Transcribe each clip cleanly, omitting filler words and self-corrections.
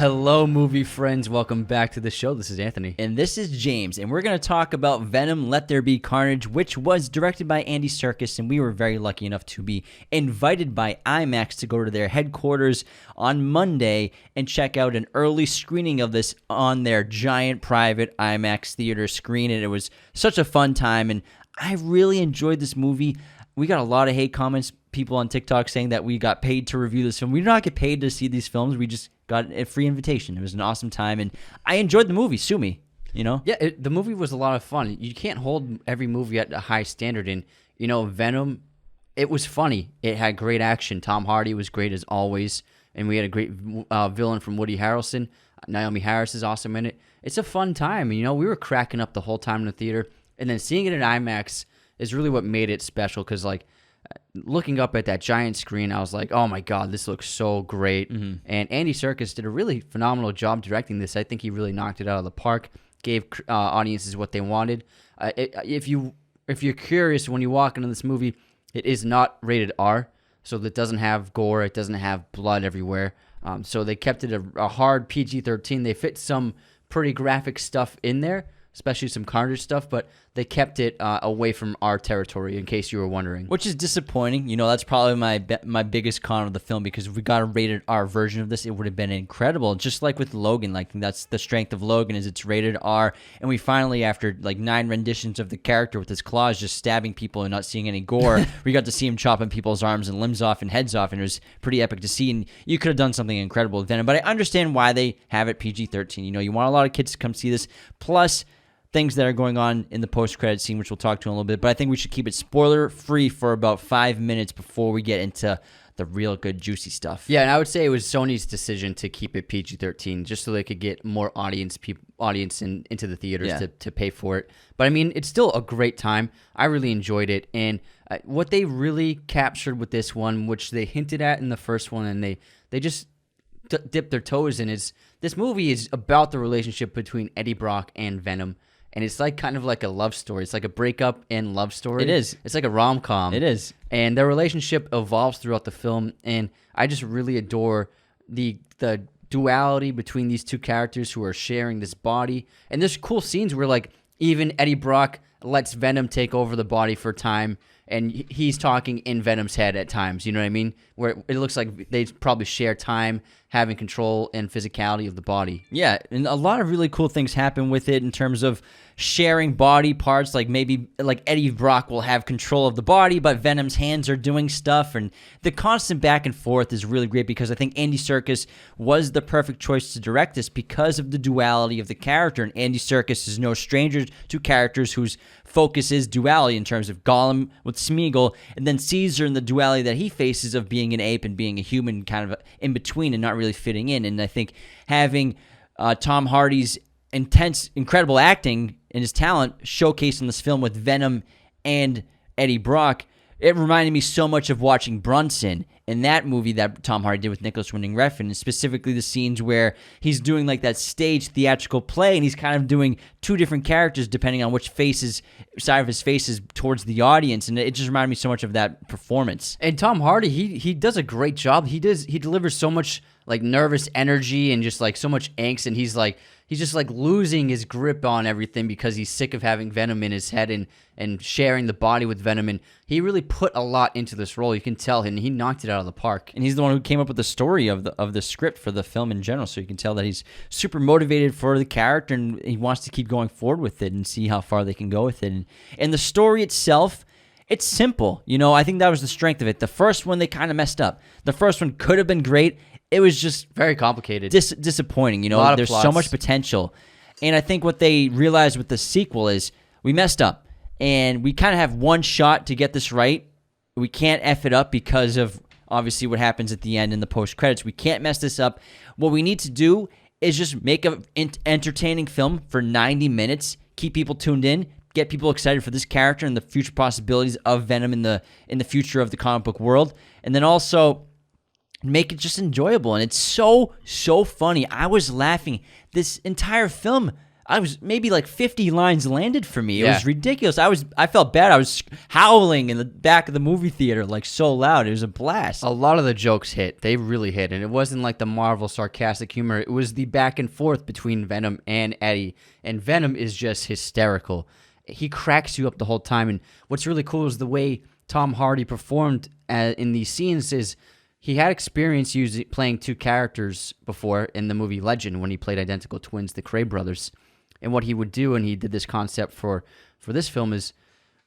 Hello, movie friends. Welcome back to the show. This is Anthony. And this is James, and we're going to talk about Venom, Let There Be Carnage, which was directed by Andy Serkis, and we were very lucky enough to be invited by IMAX to go to their headquarters on Monday and check out an early screening of this on their giant private IMAX theater screen, and it was such a fun time, and I really enjoyed this movie. We got a lot of hate comments, people on TikTok saying that we got paid to review this film. We did not get paid to see these films. We just got a free invitation. It was an awesome time, and I enjoyed the movie. Sue me, you know? Yeah, the movie was a lot of fun. You can't hold every movie at a high standard. And, Venom, it was funny. It had great action. Tom Hardy was great as always, and we had a great villain from Woody Harrelson. Naomi Harris is awesome in it. It's a fun time. We were cracking up the whole time in the theater, and then seeing it in IMAX is really what made it special because, looking up at that giant screen, I was like, oh my God, this looks so great. Mm-hmm. And Andy Serkis did a really phenomenal job directing this. I think he really knocked it out of the park, gave audiences what they wanted. If you're curious, when you walk into this movie, it is not rated R, so it doesn't have gore, it doesn't have blood everywhere. So they kept it a hard PG-13. They fit some pretty graphic stuff in there, especially some Carnage stuff, but they kept it away from our territory, in case you were wondering. Which is disappointing. That's probably my biggest con of the film, because if we got a rated R version of this, it would have been incredible. Just like with Logan, that's the strength of Logan, is it's rated R, and we finally, after 9 renditions of the character with his claws just stabbing people and not seeing any gore, we got to see him chopping people's arms and limbs off and heads off, and it was pretty epic to see, and you could have done something incredible with Venom. But I understand why they have it PG-13. You want a lot of kids to come see this, plus things that are going on in the post-credit scene, which we'll talk to in a little bit. But I think we should keep it spoiler-free for about 5 minutes before we get into the real good, juicy stuff. Yeah, and I would say it was Sony's decision to keep it PG-13, just so they could get more audience into the theaters to pay for it. But, it's still a great time. I really enjoyed it. And what they really captured with this one, which they hinted at in the first one, and they just dipped their toes in, is this movie is about the relationship between Eddie Brock and Venom. And it's kind of like a love story. It's like a breakup and love story. It is. It's like a rom-com. It is. And their relationship evolves throughout the film. And I just really adore the duality between these two characters who are sharing this body. And there's cool scenes where, even Eddie Brock lets Venom take over the body for a time. And he's talking in Venom's head at times, you know what I mean? Where it looks like they probably share time, having control and physicality of the body. Yeah, and a lot of really cool things happen with it in terms of sharing body parts. Maybe Eddie Brock will have control of the body, but Venom's hands are doing stuff. And the constant back and forth is really great, because I think Andy Serkis was the perfect choice to direct this because of the duality of the character. And Andy Serkis is no stranger to characters whose focus is duality, in terms of Gollum with Smeagol, and then Caesar and the duality that he faces of being an ape and being a human, kind of in between and not really fitting in. And I think having Tom Hardy's incredible acting and his talent showcased in this film with Venom and Eddie Brock, it reminded me so much of watching Brunson in that movie that Tom Hardy did with Nicholas Winding Refn, and specifically the scenes where he's doing that stage theatrical play, and he's kind of doing 2 different characters depending on which side of his face is towards the audience, and it just reminded me so much of that performance. And Tom Hardy, he does a great job. He delivers so much nervous energy and just so much angst, and he's just losing his grip on everything because he's sick of having Venom in his head and sharing the body with Venom. And he really put a lot into this role. You can tell, and he knocked it out of the park. And he's the one who came up with the story of the script for the film in general. So you can tell that he's super motivated for the character, and he wants to keep going forward with it and see how far they can go with it. And the story itself, it's simple. I think that was the strength of it. The first one, they kind of messed up. The first one could have been great. It was just very complicated, disappointing. There's so much potential, and I think what they realized with the sequel is we messed up, and we kind of have one shot to get this right. We can't F it up because of obviously what happens at the end in the post credits. We can't mess this up. What we need to do is just make an entertaining film for 90 minutes, keep people tuned in, get people excited for this character and the future possibilities of Venom in the future of the comic book world, and then also make it just enjoyable. And it's so funny. I was laughing this entire film. I was maybe like 50 lines landed for me. It Yeah. was ridiculous. I felt bad. I was howling in the back of the movie theater like so loud. It was a blast. A lot of the jokes hit. They really hit. And it wasn't like the Marvel sarcastic humor. It was the back and forth between Venom and Eddie. And Venom is just hysterical. He cracks you up the whole time. And what's really cool is the way Tom Hardy performed in these scenes is he had experience playing two characters before in the movie Legend when he played identical twins, the Cray brothers. And what he would do, and he did this concept for this film, is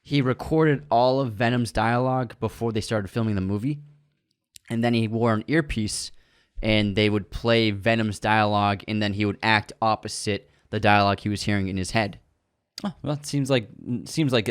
he recorded all of Venom's dialogue before they started filming the movie. And then he wore an earpiece, and they would play Venom's dialogue, and then he would act opposite the dialogue he was hearing in his head. Oh, well, it seems like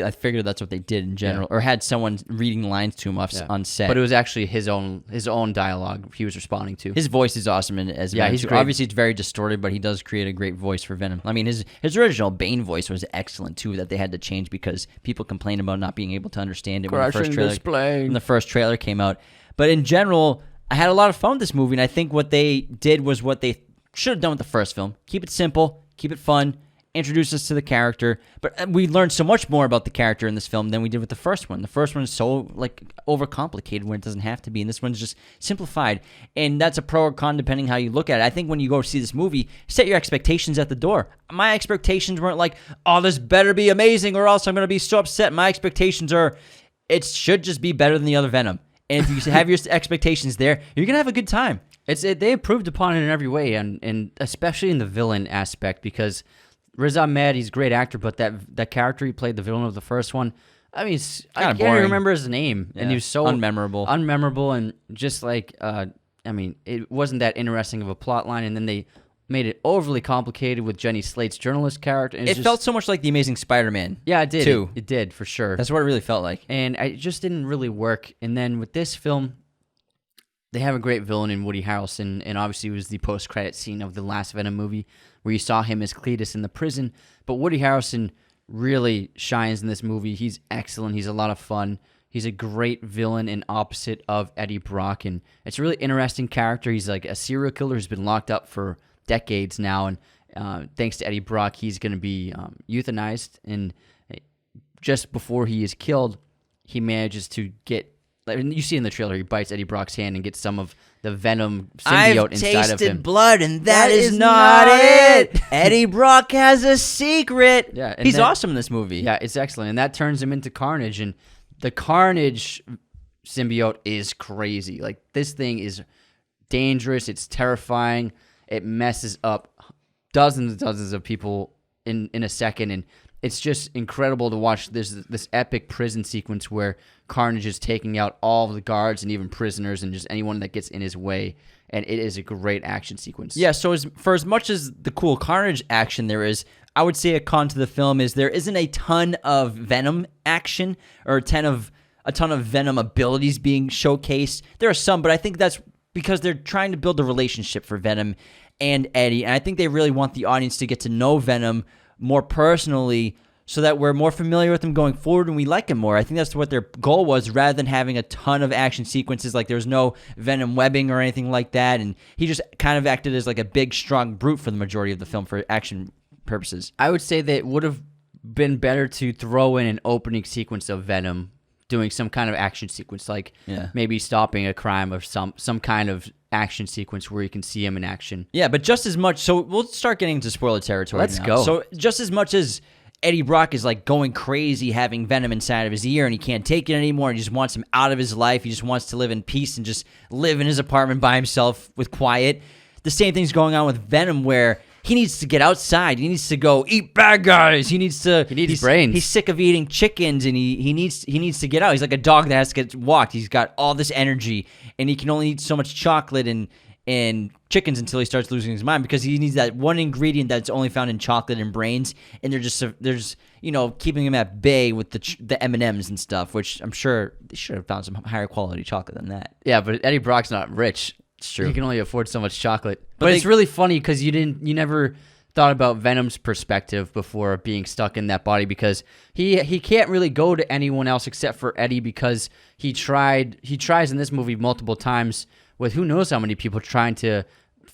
I figured that's what they did in general, or had someone reading lines to him on set. But it was actually his own dialogue he was responding to. His voice is awesome, and he's great. Obviously it's very distorted, but he does create a great voice for Venom. I mean, his original Bane voice was excellent too. That they had to change because people complained about not being able to understand it when the first trailer came out. But in general, I had a lot of fun with this movie, and I think what they did was what they should have done with the first film: keep it simple, keep it fun. Introduce us to the character, but we learned so much more about the character in this film than we did with the first one. The first one is so overcomplicated when it doesn't have to be, and this one's just simplified. And that's a pro or con depending how you look at it. I think when you go see this movie, set your expectations at the door. My expectations weren't like, oh, this better be amazing or else I'm going to be so upset. My expectations are, it should just be better than the other Venom. And if you have your expectations there, you're going to have a good time. They improved upon it in every way, and especially in the villain aspect, because Riz Ahmed, he's a great actor, but that character he played, the villain of the first one, I mean, I can't even remember his name, and he was so unmemorable, and just like, I mean, it wasn't that interesting of a plot line, and then they made it overly complicated with Jenny Slate's journalist character. And it felt so much like The Amazing Spider-Man. Yeah, it did. Too. It did, for sure. That's what it really felt like. And it just didn't really work. And then with this film, they have a great villain in Woody Harrelson, and obviously it was the post-credit scene of the last Venom movie where you saw him as Cletus in the prison. But Woody Harrelson really shines in this movie. He's excellent. He's a lot of fun. He's a great villain and opposite of Eddie Brock, and it's a really interesting character. He's like a serial killer who's been locked up for decades now, and thanks to Eddie Brock, he's going to be euthanized. And just before he is killed, he manages to get, you see in the trailer, he bites Eddie Brock's hand and gets some of the Venom symbiote inside of him. I've tasted blood, and that is not it. Eddie Brock has a secret. Yeah, he's awesome in this movie. Yeah, it's excellent, and that turns him into Carnage, and the Carnage symbiote is crazy. Like, this thing is dangerous. It's terrifying. It messes up dozens and dozens of people in a second, and it's just incredible to watch this epic prison sequence where Carnage is taking out all of the guards and even prisoners and just anyone that gets in his way, and it is a great action sequence. Yeah, so for as much as the cool Carnage action there is, I would say a con to the film is there isn't a ton of Venom action or a ton of Venom abilities being showcased. There are some, but I think that's because they're trying to build a relationship for Venom and Eddie, and I think they really want the audience to get to know Venom more personally so that we're more familiar with him going forward and we like him more. I think that's what their goal was, rather than having a ton of action sequences. Like, there was no Venom webbing or anything like that, and he just kind of acted as like a big, strong brute for the majority of the film for action purposes. I would say that it would have been better to throw in an opening sequence of Venom doing some kind of action sequence, like maybe stopping a crime or some kind of action sequence where you can see him in action. Yeah, but just as much, so we'll start getting into spoiler territory. Let's go. So just as much as Eddie Brock is like going crazy having Venom inside of his ear and he can't take it anymore and he just wants him out of his life, he just wants to live in peace and just live in his apartment by himself with quiet, the same thing's going on with Venom, where he needs to get outside. He needs to go eat bad guys. He needs brains. He's sick of eating chickens, and he needs to get out. He's like a dog that has to get walked. He's got all this energy, and he can only eat so much chocolate and chickens until he starts losing his mind, because he needs that one ingredient that's only found in chocolate and brains. And they're just keeping him at bay with the M&Ms and stuff, which I'm sure they should have found some higher quality chocolate than that. Yeah, but Eddie Brock's not rich. It's true. He can only afford so much chocolate. But it's really funny because you never thought about Venom's perspective before being stuck in that body, because he can't really go to anyone else except for Eddie, because he tries in this movie multiple times with who knows how many people trying to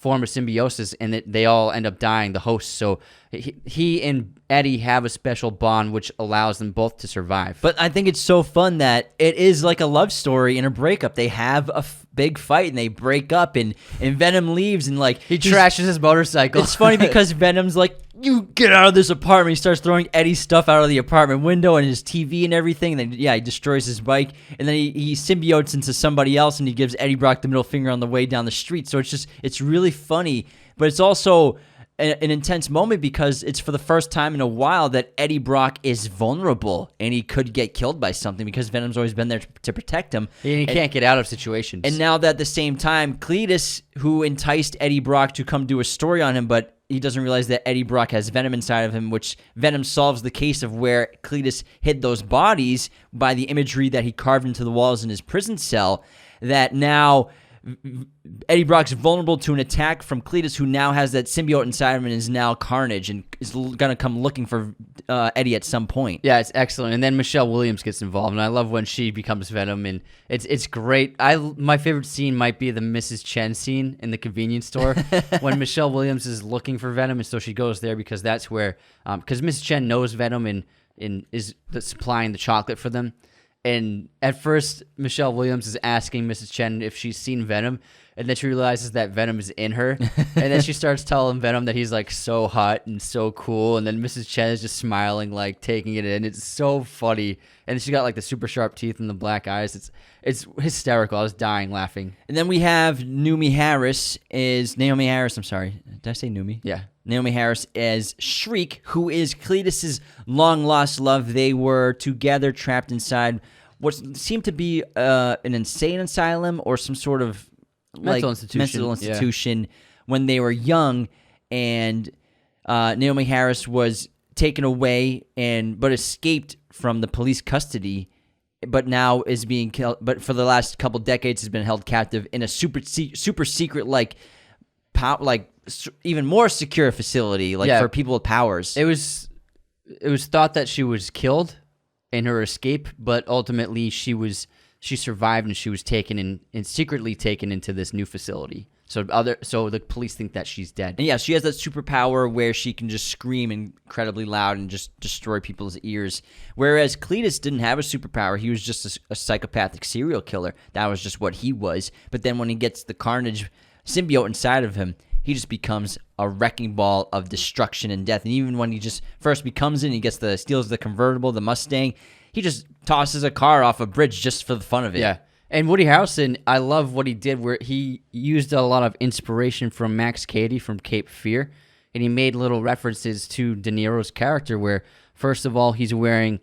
form a symbiosis, and they all end up dying, the hosts. So he and Eddie have a special bond which allows them both to survive. But I think it's so fun that it is like a love story in a breakup. They have a big fight and they break up, and Venom leaves, and like he trashes his motorcycle. It's funny because Venom's like, you get out of this apartment. He starts throwing Eddie's stuff out of the apartment window and his TV and everything. And then, he destroys his bike. And then he symbiotes into somebody else, and he gives Eddie Brock the middle finger on the way down the street. So it's really funny, but it's also an intense moment because it's for the first time in a while that Eddie Brock is vulnerable and he could get killed by something because Venom's always been there to protect him. And he can't get out of situations. And now that at the same time, Cletus, who enticed Eddie Brock to come do a story on him, but he doesn't realize that Eddie Brock has Venom inside of him, which Venom solves the case of where Cletus hid those bodies by the imagery that he carved into the walls in his prison cell, that now Eddie Brock's vulnerable to an attack from Cletus, who now has that symbiote inside him and is now Carnage and is going to come looking for Eddie at some point. Yeah, it's excellent. And then Michelle Williams gets involved, and I love when she becomes Venom, and it's great. My favorite scene might be the Mrs. Chen scene in the convenience store when Michelle Williams is looking for Venom, and so she goes there because that's where because Mrs. Chen knows Venom and is supplying the chocolate for them. And at first, Michelle Williams is asking Mrs. Chen if she's seen Venom, and then she realizes that Venom is in her. And then she starts telling Venom that he's like so hot and so cool. And then Mrs. Chen is just smiling, like taking it in. It's so funny. And she's got like the super sharp teeth and the black eyes. It's hysterical. I was dying laughing. And then we have Naomi Harris. I'm sorry. Did I say Naomi? Yeah. Naomi Harris as Shriek, who is Cletus's long-lost love. They were together, trapped inside what seemed to be an insane asylum or some sort of mental institution when they were young. And Naomi Harris was taken away but escaped from the police custody, but now is being killed. But for the last couple decades has been held captive in a super secret, even more secure facility, for people with powers. It was thought that she was killed in her escape, but ultimately she survived, and she was taken and secretly taken into this new facility. So the police think that she's dead. And yeah, she has that superpower where she can just scream incredibly loud and just destroy people's ears. Whereas Cletus didn't have a superpower. He was just a psychopathic serial killer. That was just what he was. But then when he gets the Carnage symbiote inside of him, he just becomes a wrecking ball of destruction and death. And even when he just first becomes it, he steals the convertible, the Mustang, he just tosses a car off a bridge just for the fun of it. Yeah. And Woody Harrelson, I love what he did where he used a lot of inspiration from Max Cady from Cape Fear, and he made little references to De Niro's character where, first of all, he's wearing,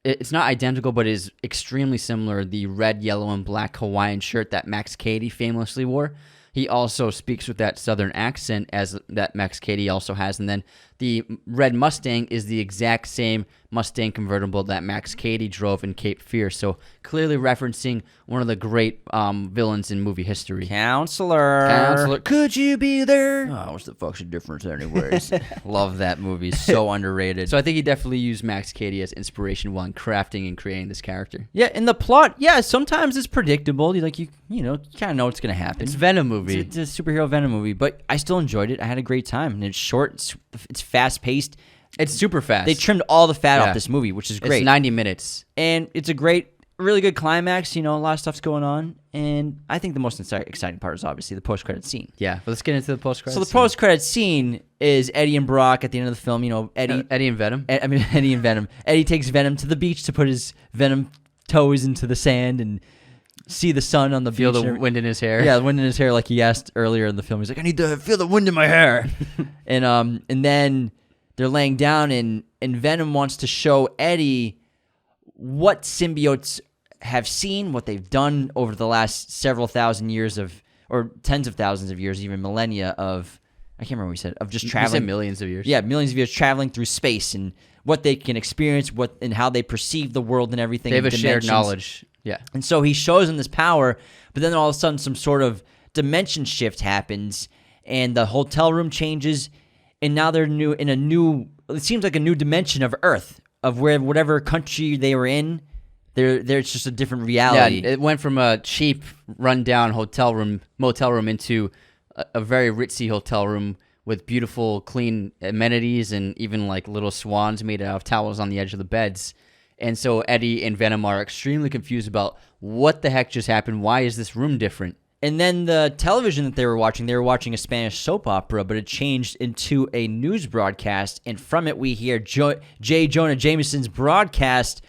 it's not identical, but is extremely similar, the red, yellow, and black Hawaiian shirt that Max Cady famously wore. He also speaks with that southern accent as that Max Cady also has. And then the red Mustang is the exact same Mustang convertible that Max Cady drove in Cape Fear. So clearly referencing one of the great villains in movie history. Counselor. Could you be there? Oh, what's the fucking difference anyways? Love that movie. So underrated. So I think he definitely used Max Cady as inspiration while crafting and creating this character. Yeah, in the plot, sometimes it's predictable. You kind of know what's going to happen. It's a Venom movie. It's a superhero Venom movie, but I still enjoyed it. I had a great time, and it's short. It's fast-paced. It's super fast. They trimmed all the fat off this movie, which is great. It's 90 minutes. And it's a really good climax. A lot of stuff's going on. And I think the most exciting part is obviously the post-credit scene. Yeah, but let's get into the post-credit scene. So the post-credit scene is Eddie and Brock at the end of the film. Eddie and Venom. Eddie and Venom. Eddie takes Venom to the beach to put his Venom toes into the sand and see the sun on the feel beach. Feel the wind in his hair. Yeah, the wind in his hair, like he asked earlier in the film. He's like, I need to feel the wind in my hair. and then they're laying down, and Venom wants to show Eddie what symbiotes have seen, what they've done over the last several thousand years or tens of thousands of years, even millennia of, I can't remember what he said, of just traveling. You said millions of years. Yeah, millions of years traveling through space and what they can experience, and how they perceive the world and everything. They have a shared knowledge. Yeah. And so he shows them this power, but then all of a sudden some sort of dimension shift happens, and the hotel room changes, and now they're it seems like a new dimension of Earth, of where whatever country they were in, there's just a different reality. Yeah, it went from a cheap, rundown motel room into a very ritzy hotel room with beautiful, clean amenities and even like little swans made out of towels on the edge of the beds. And so Eddie and Venom are extremely confused about what the heck just happened. Why is this room different? And then the television that they were watching a Spanish soap opera, but it changed into a news broadcast. And from it, we hear J. Jonah Jameson's broadcast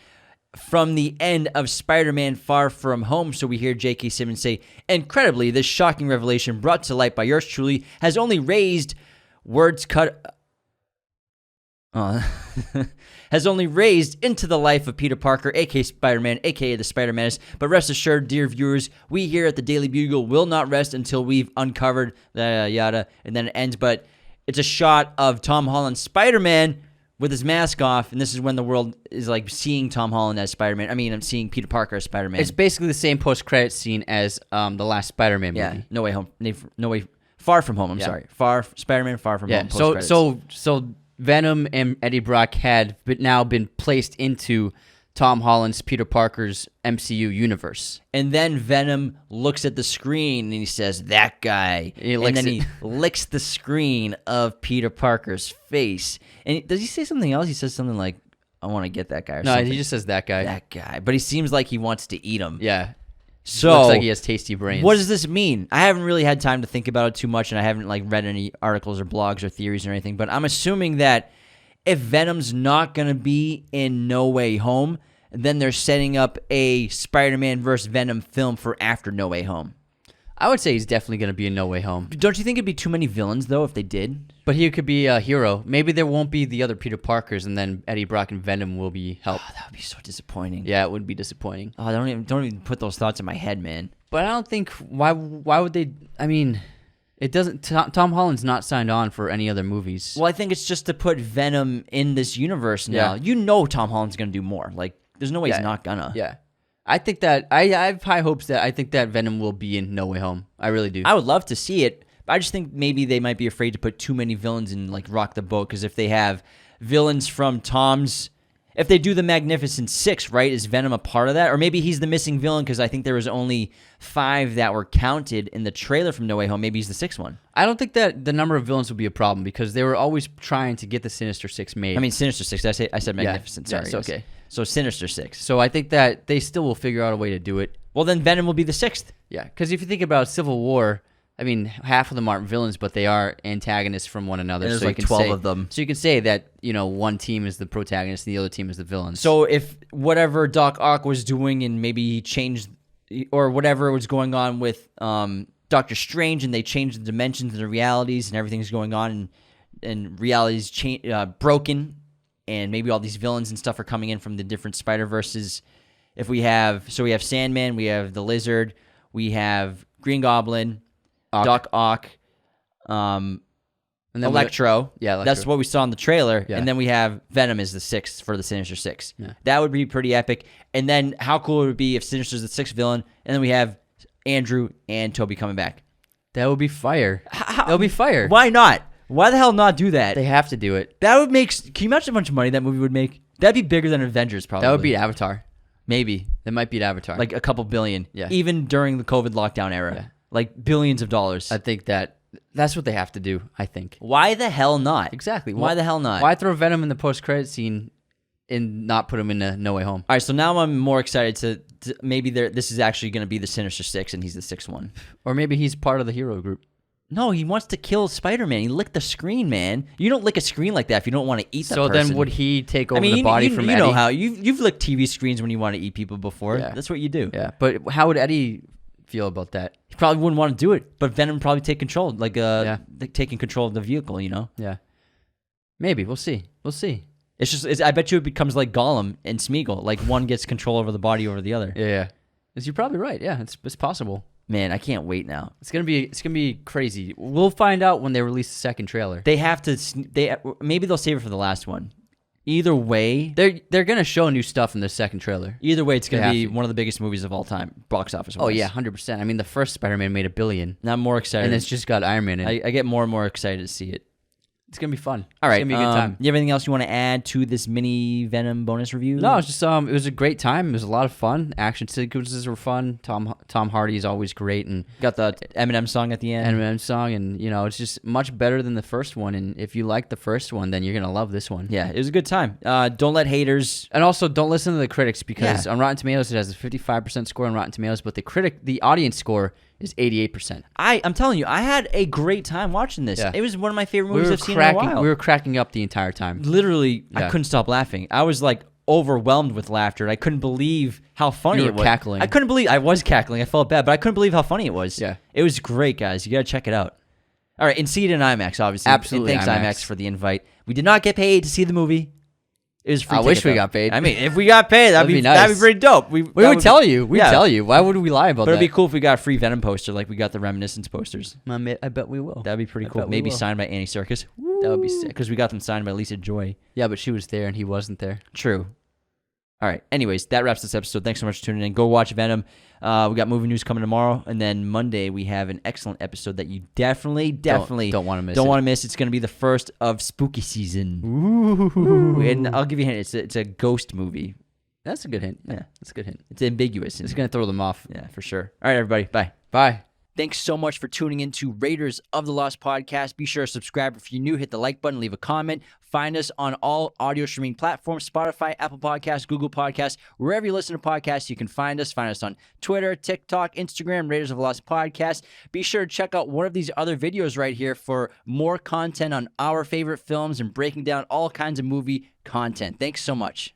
from the end of Spider-Man Far From Home. So we hear J.K. Simmons say, incredibly, this shocking revelation brought to light by yours truly has only raised has only raised into the life of Peter Parker, a.k.a. Spider-Man, a.k.a. the Spider-Menace. But rest assured, dear viewers, we here at the Daily Bugle will not rest until we've uncovered yada, and then it ends. But it's a shot of Tom Holland's Spider-Man with his mask off, and this is when the world is like seeing Tom Holland as Spider-Man. I mean, I'm seeing Peter Parker as Spider-Man. It's basically the same post-credit scene as the last Spider-Man movie. Yeah, No Way Home. No Way... Far From Home, I'm sorry. Spider-Man Far From Home. So Venom and Eddie Brock had now been placed into Tom Holland's Peter Parker's MCU universe. And then Venom looks at the screen and he says, that guy. He licks the screen of Peter Parker's face. And does he say something else? He says something like, I want to get that guy or something. No, he just says that guy. That guy. But he seems like he wants to eat him. Yeah. So looks like he has tasty brains. What does this mean? I haven't really had time to think about it too much, and I haven't like read any articles or blogs or theories or anything. But I'm assuming that if Venom's not going to be in No Way Home, then they're setting up a Spider-Man versus Venom film for after No Way Home. I would say he's definitely going to be in No Way Home. Don't you think it'd be too many villains, though, if they did? But he could be a hero. Maybe there won't be the other Peter Parkers, and then Eddie Brock and Venom will be helped. Oh, that would be so disappointing. Yeah, it would be disappointing. Oh, don't even put those thoughts in my head, man. But I don't think... Why would they... I mean... It doesn't... Tom Holland's not signed on for any other movies. Well, I think it's just to put Venom in this universe now. Yeah. You know Tom Holland's going to do more. Like, there's no way he's not gonna. Yeah. I think that... I have high hopes that I think that Venom will be in No Way Home. I really do. I would love to see it. But I just think maybe they might be afraid to put too many villains and, like, rock the boat. Because if they have villains from Tom's... If they do the Magnificent Six, right, is Venom a part of that? Or maybe he's the missing villain because I think there was only 5 that were counted in the trailer from No Way Home. Maybe he's the 6th one. I don't think that the number of villains would be a problem because they were always trying to get the Sinister Six made. I mean, Sinister Six. I said Magnificent. Yeah, sorry. it's okay. So Sinister Six. So I think that they still will figure out a way to do it. Well, then Venom will be the 6th. Yeah, because if you think about Civil War... I mean, half of them aren't villains, but they are antagonists from one another. And there's like 12 of them. So you can say that, one team is the protagonist and the other team is the villain. So if whatever Doc Ock was doing and maybe he changed, or whatever was going on with Doctor Strange and they changed the dimensions and the realities and everything's going on and reality's broken and maybe all these villains and stuff are coming in from the different Spider-Verses. We have Sandman, we have the Lizard, we have Green Goblin, Doc Ock, and then Electro. Electro. That's what we saw in the trailer. Yeah. And then we have Venom as the 6th for the Sinister Six. Yeah. That would be pretty epic. And then how cool would it be if Sinister's the 6th villain, and then we have Andrew and Toby coming back? That would be fire. That would be fire. Why not? Why the hell not do that? They have to do it. That would make... Can you imagine how much money that movie would make? That'd be bigger than Avengers, probably. That would beat Avatar. Maybe. That might beat Avatar. Like a couple billion. Yeah. Even during the COVID lockdown era. Yeah. Like billions of dollars. I think that's what they have to do, I think. Why the hell not? Exactly. Why the hell not? Why throw Venom in the post-credit scene and not put him in No Way Home? All right, so now I'm more excited to maybe this is actually going to be the Sinister Six and he's the 6th one. Or maybe he's part of the hero group. No, he wants to kill Spider-Man. He licked the screen, man. You don't lick a screen like that if you don't want to eat the person. So then would he take over the body from Eddie? You know how. You've licked TV screens when you want to eat people before. Yeah. That's what you do. Yeah, but how would Eddie feel about that? He probably wouldn't want to do it, but Venom would probably take control, like taking control of the vehicle, Yeah. Maybe. We'll see. It's just, I bet you it becomes like Gollum and Smeagol. Like one gets control over the body over the other. Yeah. You're probably right. Yeah, it's possible. Man, I can't wait now. It's gonna be crazy. We'll find out when they release the second trailer. They have to. Maybe they'll save it for the last one. Either way, they're gonna show new stuff in the second trailer. Either way, it's gonna be one of the biggest movies of all time, box office wise. Oh yeah, 100%. I mean, the first Spider-Man made $1 billion. Now I'm more excited, and it's just got Iron Man in. I get more and more excited to see it. It's gonna be fun. All right. It's gonna be a good time. You have anything else you want to add to this mini Venom bonus review? No, it's just it was a great time. It was a lot of fun. Action sequences were fun. Tom Hardy is always great, and Got the Eminem song at the end. Eminem song, and it's just much better than the first one. And if you like the first one, then you're gonna love this one. Yeah, it was a good time. Don't let haters. And also, don't listen to the critics because on Rotten Tomatoes it has a 55% score on Rotten Tomatoes, but the audience score is 88%. I'm telling you, I had a great time watching this. Yeah. It was one of my favorite movies I've seen in a while. We were cracking up the entire time. Literally, I Yeah. couldn't stop laughing. I was like overwhelmed with laughter, and I couldn't believe how funny You it were was. cackling. I was cackling. I felt bad, but I couldn't believe how funny it was. Yeah. It was great, guys. You got to check it out. All right, and see it in IMAX, obviously. Absolutely, And thanks, IMAX for the invite. We did not get paid to see the movie. It was free I wish ticket, we though. got paid. I mean, if we got paid, that'd be nice. That'd be pretty dope. We would tell you. We'd tell you. Why would we lie about But that? it'd be cool if we got a free Venom poster, like we got the Reminiscence posters. I bet we will. That'd be pretty I cool. bet we Maybe will. signed by Andy Serkis. That would be sick. Because we got them signed by Lisa Joy. Yeah, but she was there and he wasn't there. True. All right. Anyways, that wraps this episode. Thanks so much for tuning in. Go watch Venom. We got movie news coming tomorrow, and then Monday we have an excellent episode that you definitely don't want to miss. don't want to miss. It's going to be the first of spooky season. Ooh. And I'll give you a hint. It's a ghost movie. That's a good hint. Yeah. That's a good hint. It's ambiguous. It's gonna throw them off. Yeah, for sure. All right, everybody. Bye. Bye. Thanks so much for tuning in to Raiders of the Lost podcast. Be sure to subscribe if you're new. Hit the like button, leave a comment. Find us on all audio streaming platforms, Spotify, Apple Podcasts, Google Podcasts, wherever you listen to podcasts, you can find us. Find us on Twitter, TikTok, Instagram, Raiders of the Lost podcast. Be sure to check out one of these other videos right here for more content on our favorite films and breaking down all kinds of movie content. Thanks so much.